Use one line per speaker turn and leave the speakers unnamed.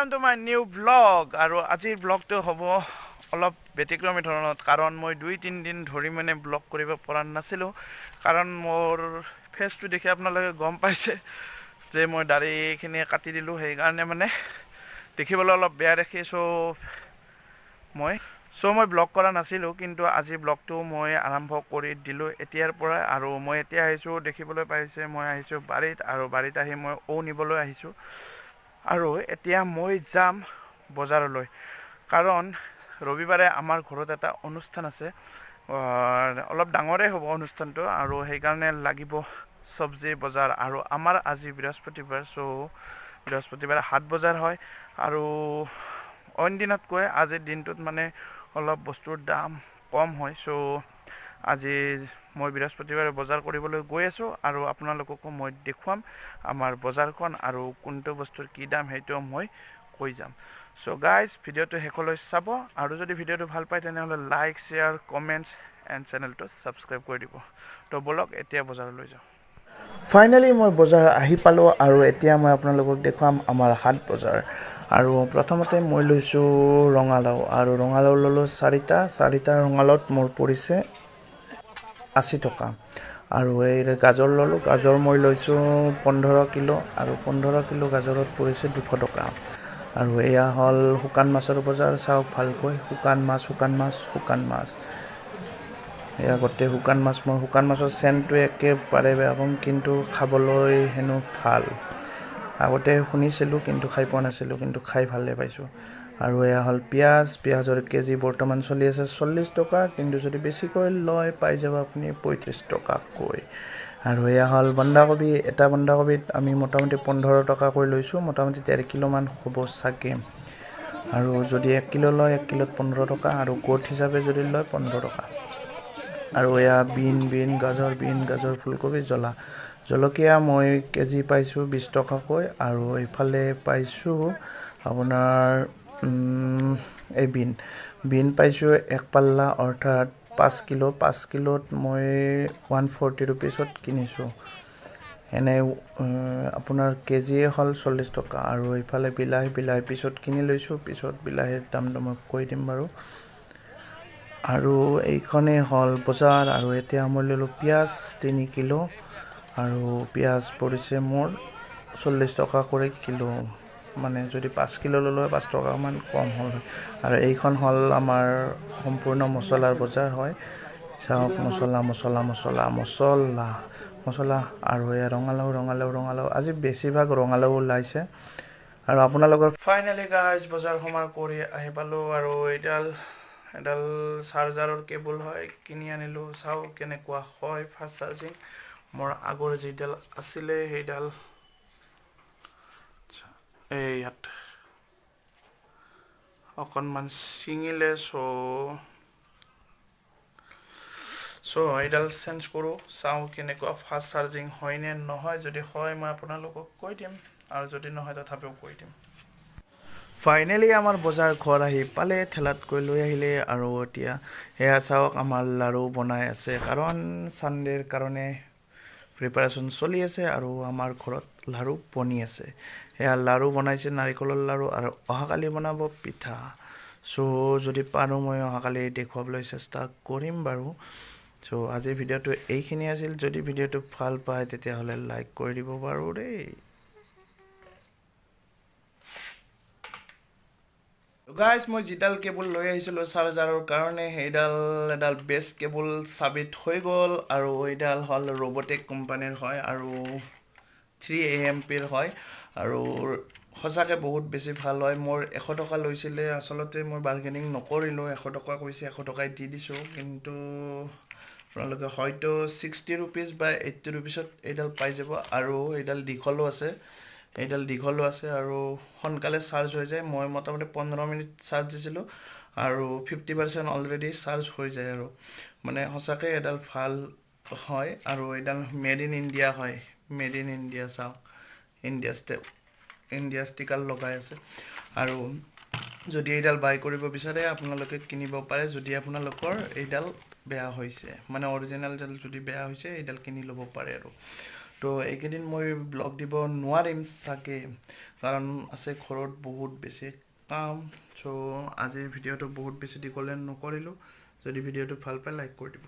welcome to my new vlog. আৰু আজিৰ ব্লগটো হ'ব অলপ ব্যতিক্ৰমী ধৰণত কাৰণ মই 2-3 দিন ধৰি মানে ব্লগ কৰিব পৰা নাছিলোঁ কাৰণ মোৰ ফেচটো দেখি আপোনালোকে গম পাইছে যে মই দাড়িখিনি কাটি দিলোঁ সেই কাৰণে মানে দেখিবলৈ অলপ বেয়া দেখিছোঁ মই ব্লগ কৰা নাছিলোঁ কিন্তু আজি ব্লগটো মই আৰম্ভ কৰি দিলোঁ এতিয়াৰ পৰা আৰু মই এতিয়া আহিছোঁ দেখিবলৈ পাইছে মই আহিছোঁ বাৰীত আৰু বাৰীত আহি মই নিবলৈ আহিছোঁ আৰু এতিয়া মই যাম বজাৰলৈ কাৰণ ৰবিবাৰে আমাৰ ঘৰত এটা অনুষ্ঠান আছে অলপ ডাঙৰে হ'ব অনুষ্ঠানটো আৰু সেইকাৰণে লাগিব চব্জি বজাৰ আৰু আমাৰ আজি বৃহস্পতিবাৰ বৃহস্পতিবাৰে হাট বজাৰ হয় আৰু অইন দিনতকৈ আজিৰ দিনটোত মানে অলপ বস্তুৰ দাম কম হয় আজি মই বৃহস্পতিবাৰে বজাৰ কৰিবলৈ গৈ আছোঁ আৰু আপোনালোককো মই দেখুৱাম আমাৰ বজাৰখন আৰু কোনটো বস্তুৰ কি দাম সেইটো মই কৈ যাম গাইজ ভিডিঅ'টো শেষলৈ চাব আৰু যদি ভিডিঅ'টো ভাল পায় তেনেহ'লে লাইক শ্বেয়াৰ কমেণ্টছ এণ্ড চেনেলটো ছাবস্ক্ৰাইব কৰি দিব তো বলক এতিয়া বজাৰলৈ যাওঁ ফাইনেলি মই বজাৰ আহি পালোঁ আৰু এতিয়া মই আপোনালোকক দেখুৱাম আমাৰ হাট বজাৰ আৰু প্ৰথমতে মই লৈছোঁ ৰঙালাও আৰু ৰঙালাও ল'লোঁ চাৰিটা ৰঙালাওত মোৰ পৰিছে 80 টকা আৰু এই গাজৰ ল'লোঁ গাজৰ মই লৈছোঁ 15 কিলো আৰু 15 কিলো গাজৰত পৰিছে 200 টকা আৰু এয়া হ'ল শুকান মাছৰ বজাৰ চাওক ভালকৈ শুকান মাছ এয়া গোটেই শুকান মাছ মই শুকান মাছৰ চেণ্টটো একেবাৰে বেয়া পাওঁ কিন্তু খাবলৈ হেনো ভাল আগতে শুনিছিলোঁ কিন্তু খাই পোৱা নাছিলোঁ কিন্তু খাই ভালে পাইছোঁ আৰু এয়া হ'ল পিঁয়াজৰ কেজি বৰ্তমান চলি আছে 40 টকা কিন্তু যদি বেছিকৈ লয় পাই যাব আপুনি 35 টকাকৈ আৰু এয়া হ'ল বন্ধাকবি এটা বন্ধাকবিত আমি মোটামুটি 15 টকাকৈ লৈছোঁ মোটামুটি 1.5 কিলোমান হ'ব চাগে আৰু যদি 1 কিলো লয় 1 কিলোত 15 টকা আৰু গোট হিচাপে যদি লয় 15 টকা আৰু এয়া বিন গাজৰ ফুলকবি জলকীয়া মই কেজি পাইছোঁ 20 টকাকৈ আৰু এইফালে পাইছোঁ আপোনাৰ এই বিন পাইছোঁ এক পাল্লা অৰ্থাৎ 5 কিলোত মই 140 ৰুপিছত কিনিছোঁ এনে আপোনাৰ কেজিয়ে হ'ল 40 টকা আৰু এইফালে বিলাহী পিছত কিনি লৈছোঁ পিছত বিলাহীৰ দামটো মই কৈ দিম বাৰু আৰু এইখনেই হ'ল বজাৰ আৰু এতিয়া মই ল'লোঁ পিঁয়াজ 3 কিলো আৰু পিঁয়াজ পৰিছে মোৰ 40 টকা কৰি কিলো মানে যদি 5 কিলো ল'লোঁ 5 টকামান কম হ'ল আৰু এইখন হ'ল আমাৰ সম্পূৰ্ণ মছলাৰ বজাৰ হয় চাওক মছলা আৰু এয়া ৰঙালাও আজি বেছিভাগ ৰঙালাও ওলাইছে আৰু আপোনালোকৰ ফাইনেলি গাইজ বজাৰ সমাৰ কৰি আহি পালোঁ আৰু এডাল চাৰ্জাৰৰ কেবল হয় কিনি আনিলোঁ চাওক কেনেকুৱা হয় ফাষ্ট চাৰ্জিং মোৰ আগৰ যিডাল আছিলে সেইডাল ইয়াত অকণমান ছিঙিলে এইডাল চেঞ্জ কৰোঁ চাওঁ কেনেকুৱা ফাষ্ট চাৰ্জিং হয় নে নহয় যদি হয় মই আপোনালোকক কৈ দিম আৰু যদি নহয় তথাপিও কৈ দিম ফাইনেলি আমাৰ বজাৰ ঘৰ আহি পালে ঠেলাতকৈ লৈ আহিলে আৰু এতিয়া এয়া চাওক আমাৰ লাৰু বনাই আছে কাৰণ ছানডেৰ কাৰণে প্ৰিপাৰেশ্যন চলি আছে আৰু আমাৰ ঘৰত লাৰু বনি আছে এয়া লাৰু বনাইছে নাৰিকলৰ লাৰু আৰু অহাকালি বনাব পিঠা যদি পাৰোঁ মই অহাকালি দেখুৱাবলৈ চেষ্টা কৰিম বাৰু আজিৰ ভিডিঅ'টো এইখিনি আছিল যদি ভিডিঅ'টো ভাল পায় তেতিয়াহ'লে লাইক কৰি দিব বাৰু দেই গাইজ মই যিডাল কেবল লৈ আহিছিলোঁ চাৰ্জাৰৰ কাৰণে এডাল বেষ্ট কেবল চাবিত হৈ গ'ল আৰু এইডাল হ'ল ৰবটেক কোম্পানীৰ হয় আৰু 3 AMPৰ হয় আৰু সঁচাকৈ বহুত বেছি ভাল হয় মোৰ 100 টকা লৈছিলে আচলতে মই বাৰ্গেনিং নকৰিলোঁ 100 টকা কৈছে 100 টকাই দি দিছোঁ কিন্তু আপোনালোকে হয়তো 60 ৰুপিজ বা 80 ৰুপিছত এইডাল পাই যাব আৰু এইডাল দীঘলো আছে আৰু সোনকালে চাৰ্জ হৈ যায় মই মোটামুটি 15 মিনিট চাৰ্জ দিছিলোঁ আৰু 50% অলৰেডি চাৰ্জ হৈ যায় আৰু মানে সঁচাকৈ এডাল ভাল হয় আৰু এইডাল মেড ইন ইণ্ডিয়া হয় চাওক ইণ্ডিয়া ষ্টিকাৰ লগাই আছে আৰু যদি এইডাল বাই কৰিব বিচাৰে আপোনালোকে কিনিব পাৰে যদি আপোনালোকৰ এইডাল বেয়া হৈছে মানে অৰিজিনেলডাল যদি বেয়া হৈছে এইডাল কিনি ল'ব পাৰে আৰু তো এইকেইদিন মই ব্লগ দিব নোৱাৰিম চাগে, কাৰণ আছে ঘৰত বহুত বেছি কাম। চ' আজিৰ ভিডিঅ'টো বহুত বেছি দীঘলীয়া নকৰিলোঁ। যদি ভিডিঅ'টো ভাল পায় লাইক কৰি দিব।